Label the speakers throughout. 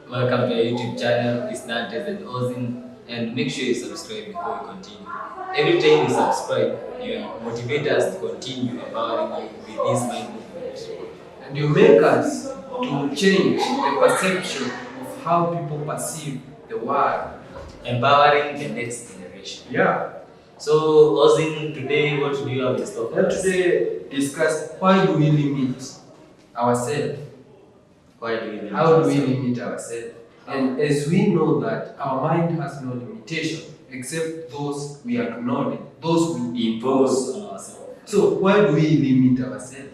Speaker 1: Welcome to our YouTube channel. It's Nantes and Ozin, and make sure you subscribe before we continue. Every time you subscribe, you motivate us to continue empowering you with this mind movement.
Speaker 2: And you make us to change the perception of how people perceive the world.
Speaker 1: Empowering the next generation.
Speaker 2: Yeah.
Speaker 1: So, Ozin, today what do you have in store for us?
Speaker 2: Today discuss why do we limit ourselves?
Speaker 1: Why do we limit
Speaker 2: How do we
Speaker 1: ourselves?
Speaker 2: limit ourselves? And as we know that our mind has no limitation except those we acknowledge, those we
Speaker 1: Impose on ourselves.
Speaker 2: So why do we limit ourselves?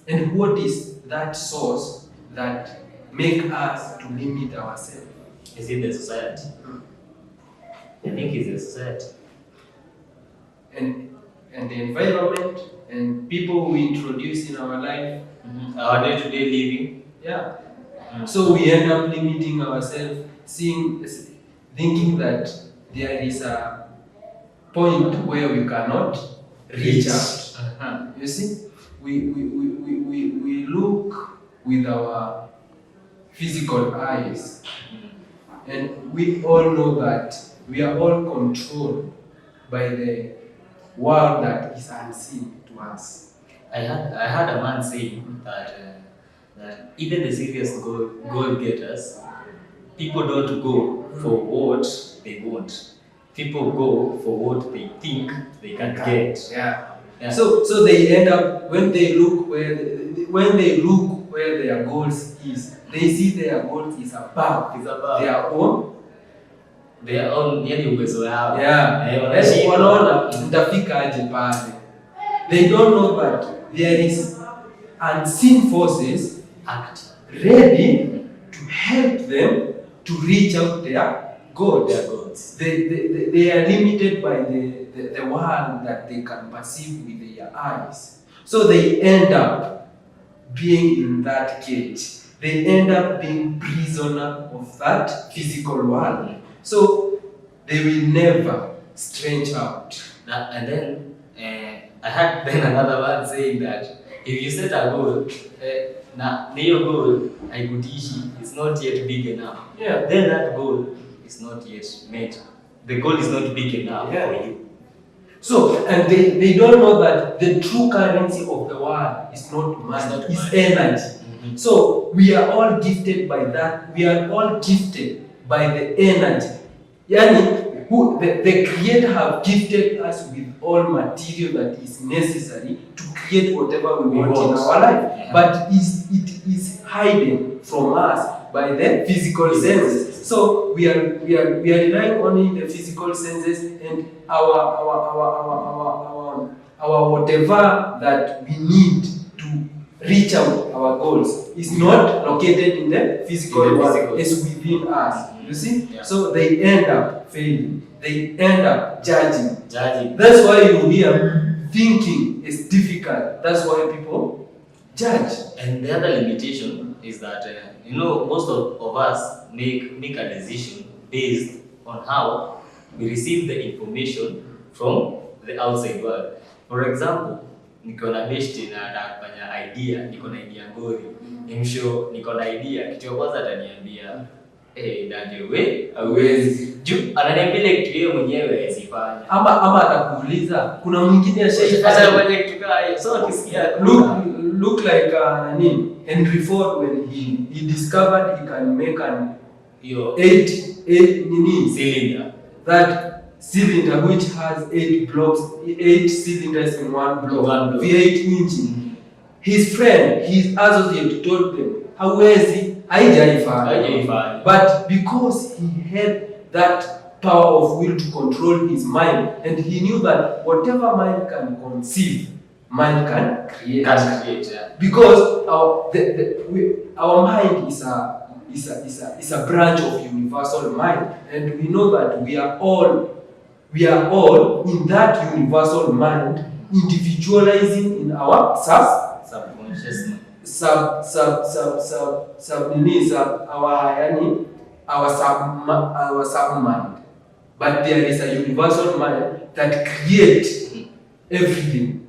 Speaker 2: And what is that source that make us to limit ourselves?
Speaker 1: Is it the society? I think it's the society.
Speaker 2: And the environment and people we introduce in our life.
Speaker 1: Our day-to-day living.
Speaker 2: Yeah. So we end up limiting ourselves, thinking that there is a point where we cannot reach out. You see, we look with our physical eyes, and we all know that we are all controlled by the world that is unseen to us.
Speaker 1: I had a man saying that even the serious goal getters, people don't go for what they want. People go for what they think they can get.
Speaker 2: Yeah. So they end up when they look where their goals is, they see their goals is above their own.
Speaker 1: Yani uwezo yao.
Speaker 2: Wanaona mtafika aje pale. They don't know that there is unseen forces ready to help them to reach out their goals. They are limited by the world that they can perceive with their eyes. So they end up being in that cage. They end up being prisoner of that physical world. So they will never stretch out.
Speaker 1: And then I had then another one saying that if you set a goal, your goal is not yet big enough.
Speaker 2: Yeah.
Speaker 1: Then that goal is not yet met. The goal is not big enough for you.
Speaker 2: So, and they don't know that the true currency of the world is not money, it's energy. So we are all gifted by that. We are all gifted by the energy. Yani, the Creator have gifted us with all material that is necessary to create whatever we want in our life. Yeah. But it is hidden from us by the physical senses. So we are relying only on the physical senses, and our whatever that we need to reach out our goals is not located in the physical world. It's within us. You see? Yeah. So they end up failing. They end up judging. That's why you hear thinking is difficult. That's why people judge.
Speaker 1: And the other limitation is that most of us make a decision based on how we receive the information from the outside world. For example, niko na beshte na atafanya idea, niko na idea ngori. Nimsho niko na idea, kitu ya kwanza ataniambia ndio wewe hauwezi. Ananiambia kitu yeye mwenyewe hawezifanya.
Speaker 2: Ama atakuuliza kuna mwingine
Speaker 1: ashafanya kitu kama hiyo. So ukisikia
Speaker 2: look like Henry Ford when he discovered he can make an 8
Speaker 1: cylinder.
Speaker 2: That cylinder which has 8 cylinders in one block, V8 engine. His friend, his associate told them, hawezi, haijaifanya. But because he had that power of will to control his mind, and he knew that whatever mind can conceive, mind can create. Because our mind is a branch of universal mind, and we know that we are all in that universal mind, individualizing in our
Speaker 1: subconscious
Speaker 2: our sub-mind. But there is a universal mind that creates everything.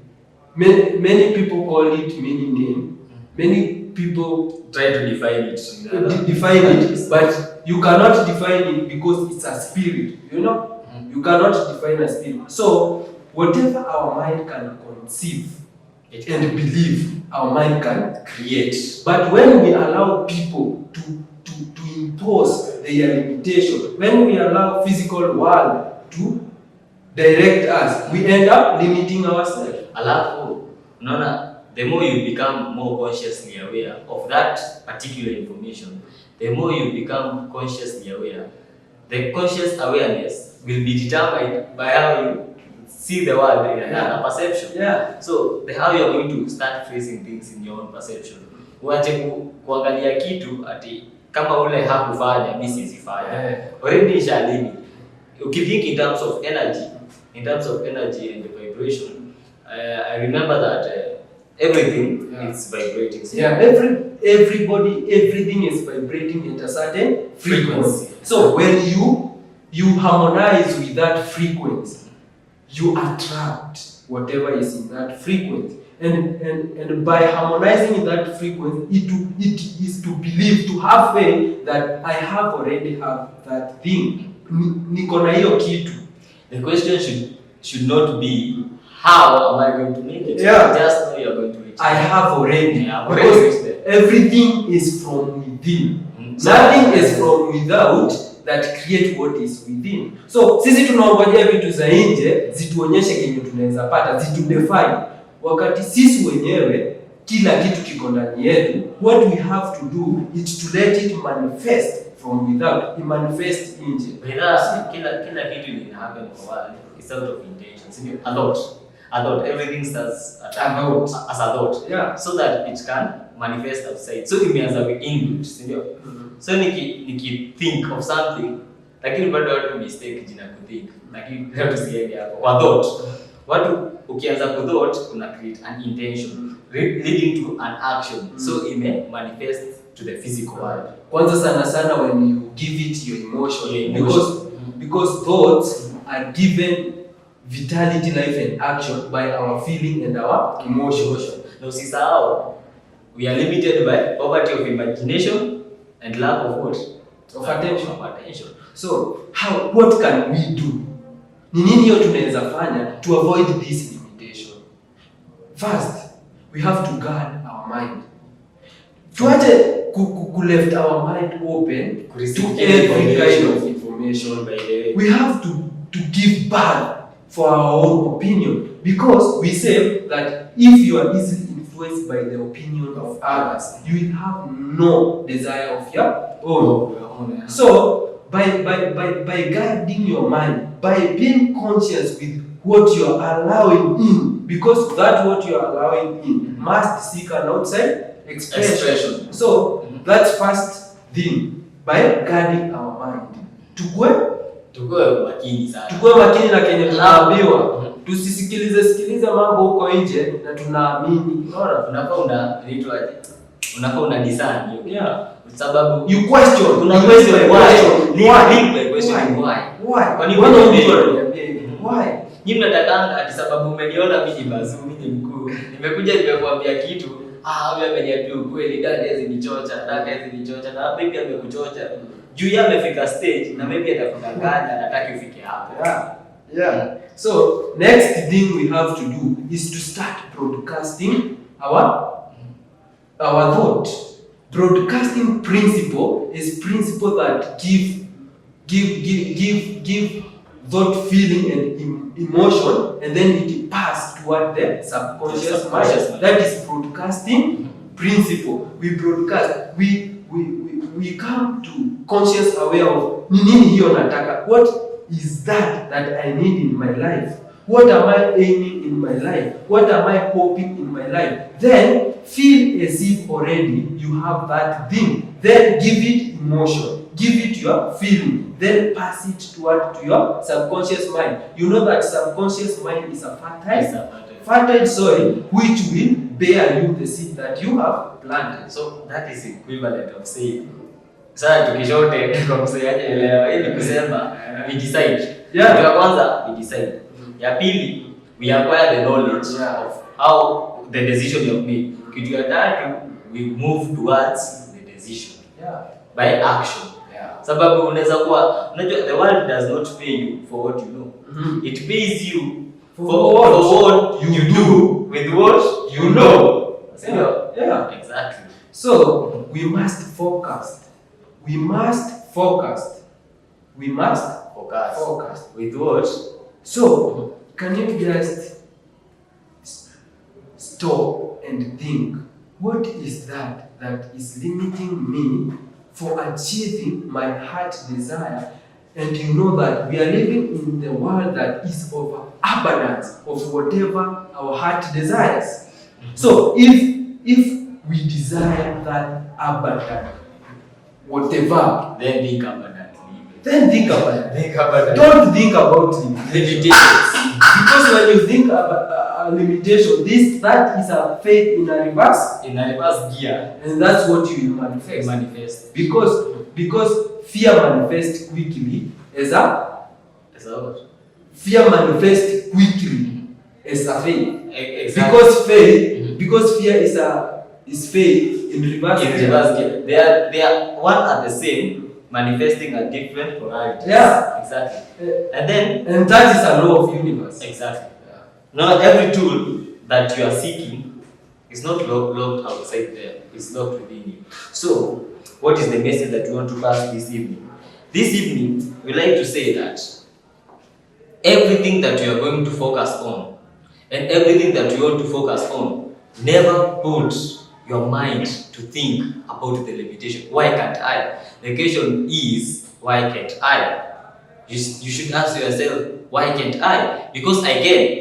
Speaker 2: Many people call it many names. Many people
Speaker 1: try to define it.
Speaker 2: Define it, but you cannot define it because it's a spirit. You know, you cannot define a spirit. So whatever our mind can conceive and believe, our mind can create. But when we allow people to impose their limitation, when we allow physical world to direct us, we end up limiting ourselves.
Speaker 1: Alafu, unaona, the more you become more consciously aware of that particular information, the more you become consciously aware, the conscious awareness will be determined by how you see the world in another perception.
Speaker 2: Yeah.
Speaker 1: So the how you are going to start facing things in your own perception. Uache kuangalia kitu ati kama ule hakufanya mimi sizifanya. Already ishalimi. Ukithink in terms of energy and the vibration, I remember that everything is vibrating.
Speaker 2: Yeah, everybody, everything is vibrating at a certain frequency. So when you harmonize with that frequency, you attract whatever is in that frequency. And by harmonizing in that frequency, it is to believe, to have faith that I have already have that thing. Niko na hiyo kitu.
Speaker 1: The question should not be how am I going to make it?
Speaker 2: Yeah.
Speaker 1: Just know you're going to reach it.
Speaker 2: I have already.
Speaker 1: Because
Speaker 2: everything is from within. Nothing is from without that create what is within. So sisi tunaongojea vitu za nje zituonyeshe kenye tunaweza pata, zitudefine. Wakati sisi wenyewe kila kitu kiko ndani yetu, what we have to do is to let it manifest from without. It manifest nje.
Speaker 1: Kila kitu ina happen for world is out of intention. A thought. Everything starts as a thought.
Speaker 2: Yeah.
Speaker 1: So that it can manifest outside. So imeanza with input, sindio? So niki think of something, lakini bado watu mistake jina kuthink. Lakini leo tusiende hapo. Kwa thought. Watu ukianza ku thought una create an intention leading to an action. So ime manifest to the physical world.
Speaker 2: Kwanza sana when you give it your emotion. Because thoughts are given vitality, life and action by our feeling and our emotion.
Speaker 1: Now usisahau, we are limited by poverty of imagination and lack of what?
Speaker 2: Of attention. So what can we do? Ni nini hiyo tunaweza fanya to avoid this limitation? First, we have to guard our mind. Tuache left our mind open to every kind of information. We have to give birth for our own opinion, because we say that if you are easily influenced by the opinion of others, you will have no desire of your own. So by guarding your mind, by being conscious with what you are allowing in, because that what you are allowing in must seek an outside expression. So that's first thing, by guarding our mind. Tukue makini na kenye tunaambiwa. Tusisikilize mambo huko nje na tunaamini. Unaona?
Speaker 1: Unafaa una discern.
Speaker 2: Yeah.
Speaker 1: Sababu
Speaker 2: you question.
Speaker 1: Una question why?
Speaker 2: Kwa nini why?
Speaker 1: Nyinyi mnatakanga ati sababu umeniona mimi bazu, mimi mkuu. Nimekuja nimekuambia kitu, huyu ameniambia ukweli, dada hizi nichocha, na maybe amekuchocha. Juu yeye amefika stage na maybe atakudanganya, anataka ufike hapo.
Speaker 2: Yeah. So next thing we have to do is to start broadcasting our thought. Broadcasting principle is principle that give thought, feeling and emotion, and then it pass toward the subconscious mind. That is broadcasting principle. We broadcast. We come to conscious aware of nini hiyo nataka. What is that I need in my life? What am I aiming in my life? What am I hoping in my life? Then feel as if already you have that thing. Then give it emotion. Give it your feeling. Then pass it to your subconscious mind. You know that subconscious mind is a fertile soil which will bear you the seed that you have planted.
Speaker 1: So that is equivalent of saying, sasa tukishote kwa msayaje elewa, hii ni kusema we decide. Ya kwanza we decide. Ya pili we acquire the knowledge of how the decision you have made. Kitu ya tatu we move towards the decision by action.
Speaker 2: Sababu
Speaker 1: unaweza kuwa unajua the world does not pay you for what you know. It pays you for what you do with what you know. Exactly.
Speaker 2: So we must focus. We must focus
Speaker 1: with what?
Speaker 2: So can you just stop and think, what is that is limiting me for achieving my heart desire? And you know that we are living in the world that is of abundance of whatever our heart desires. So if we desire that abundant whatever,
Speaker 1: then think abundantly.
Speaker 2: Don't think about limitations. Because when you think about limitation, that is a faith in a reverse
Speaker 1: gear,
Speaker 2: and that's what you will manifest. Because fear manifests quickly as a faith.
Speaker 1: Exactly.
Speaker 2: Because fear is faith in reverse
Speaker 1: gear. They are one and the same, manifesting a different polarity. Exactly. And
Speaker 2: that is a law of universe.
Speaker 1: Exactly. Not every tool that you are seeking is not locked outside there. It's locked within you. So, what is the message that you want to pass this evening? This evening, we like to say that everything that you are going to focus on and everything that you want to focus on, never put your mind to think about the limitation. Why can't I? The question is, why can't I? You should ask yourself, why can't I? Because again,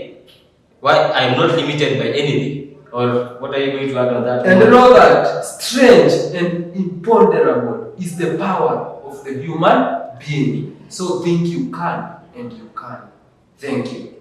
Speaker 1: why I'm not limited by anything. Or what are you going to add on that?
Speaker 2: And know that strange and imponderable is the power of the human being. So think you can, and you can. Thank you.